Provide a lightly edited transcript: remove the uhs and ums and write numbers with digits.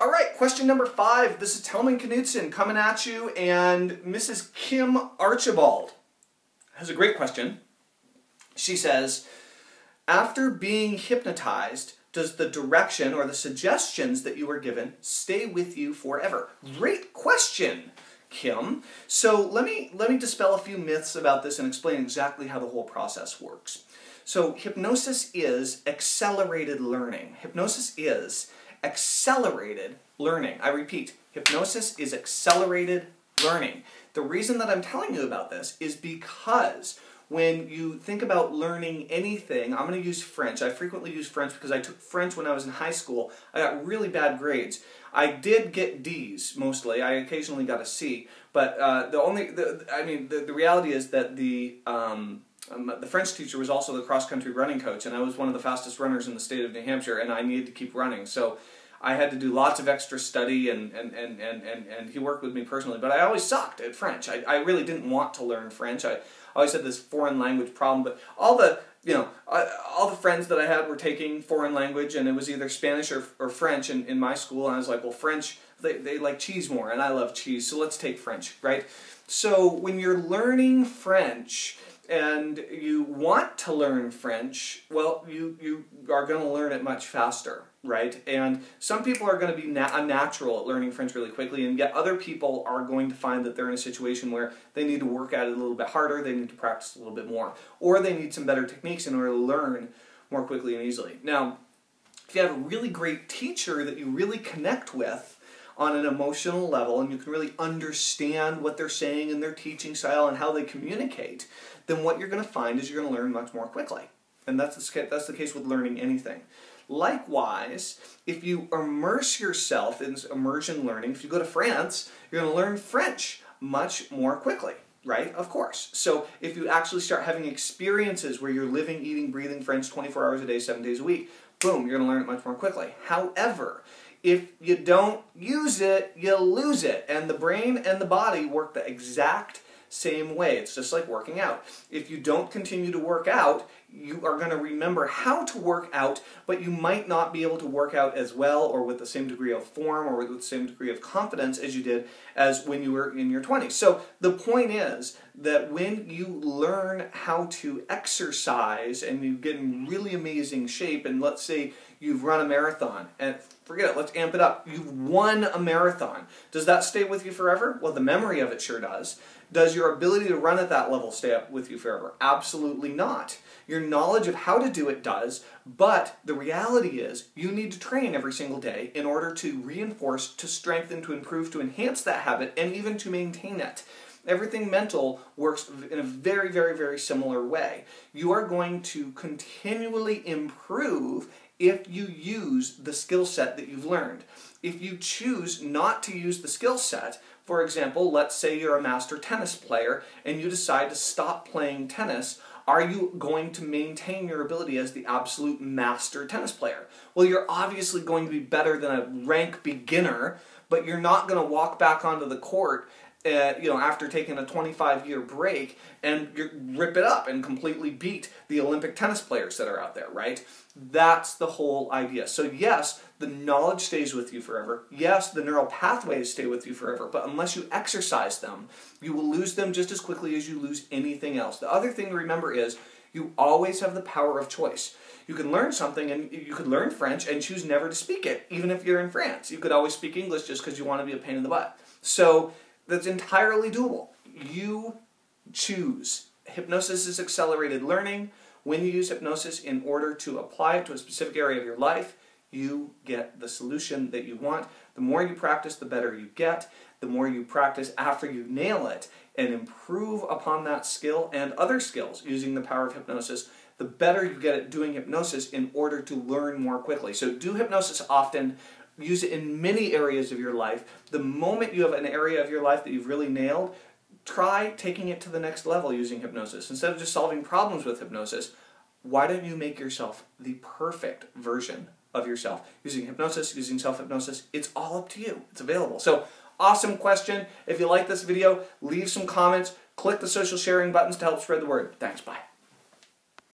All right, question number 5. This is Telman Knudsen coming at you, and Mrs. Kim Archibald has a great question. She says, after being hypnotized, does the direction or the suggestions that you were given stay with you forever? Great question, Kim. So let me dispel a few myths about this and explain exactly how the whole process works. So hypnosis is accelerated learning. Hypnosis is accelerated learning. I repeat, hypnosis is accelerated learning. The reason that I'm telling you about this is because when you think about learning anything, I'm going to use French. I frequently use French because I took French when I was in high school. I got really bad grades. I did get D's mostly. I occasionally got a C, but the reality is that the French teacher was also the cross-country running coach, and I was one of the fastest runners in the state of New Hampshire, and I needed to keep running. So I had to do lots of extra study, and he worked with me personally. But I always sucked at French. I really didn't want to learn French. I always had this foreign language problem. But all the friends that I had were taking foreign language, and it was either Spanish or French in my school. And I was like, well, French, they like cheese more, and I love cheese, so let's take French, right? So when you're learning French and you want to learn French, well, you are going to learn it much faster, right? And some people are going to be unnatural at learning French really quickly, and yet other people are going to find that they're in a situation where they need to work at it a little bit harder, they need to practice a little bit more, or they need some better techniques in order to learn more quickly and easily. Now, if you have a really great teacher that you really connect with on an emotional level, and you can really understand what they're saying and their teaching style and how they communicate, then what you're going to find is you're going to learn much more quickly. And that's the case with learning anything. Likewise, if you immerse yourself in immersion learning, if you go to France, you're going to learn French much more quickly, right? Of course. So if you actually start having experiences where you're living, eating, breathing French 24 hours a day, 7 days a week, boom, you're going to learn it much more quickly. However, if you don't use it, you lose it. And the brain and the body work the exact same way. It's just like working out. If you don't continue to work out, you are going to remember how to work out, but you might not be able to work out as well or with the same degree of form or with the same degree of confidence as you did as when you were in your 20s. So the point is that when you learn how to exercise and you get in really amazing shape, and let's say you've run a marathon, and forget it, let's amp it up. You've won a marathon. Does that stay with you forever? Well, the memory of it sure does. Does your ability to run at that level stay up with you forever? Absolutely not. Your knowledge of how to do it does, but the reality is you need to train every single day in order to reinforce, to strengthen, to improve, to enhance that habit, and even to maintain it. Everything mental works in a very, very, very similar way. You are going to continually improve if you use the skill set that you've learned. If you choose not to use the skill set, for example, let's say you're a master tennis player and you decide to stop playing tennis, are you going to maintain your ability as the absolute master tennis player? Well, you're obviously going to be better than a rank beginner, but you're not going to walk back onto the court after taking a 25-year break and rip it up and completely beat the Olympic tennis players that are out there, right? That's the whole idea. So yes, the knowledge stays with you forever. Yes, the neural pathways stay with you forever, but unless you exercise them, you will lose them just as quickly as you lose anything else. The other thing to remember is you always have the power of choice. You can learn something, and you could learn French and choose never to speak it, even if you're in France. You could always speak English just because you want to be a pain in the butt. So that's entirely doable. You choose. Hypnosis is accelerated learning. When you use hypnosis in order to apply it to a specific area of your life, you get the solution that you want. The more you practice, the better you get. The more you practice after you nail it and improve upon that skill and other skills using the power of hypnosis, the better you get at doing hypnosis in order to learn more quickly. So do hypnosis often. Use it in many areas of your life. The moment you have an area of your life that you've really nailed, try taking it to the next level using hypnosis. Instead of just solving problems with hypnosis, why don't you make yourself the perfect version of yourself? Using hypnosis, using self-hypnosis, it's all up to you. It's available. So, awesome question. If you like this video, leave some comments. Click the social sharing buttons to help spread the word. Thanks, bye.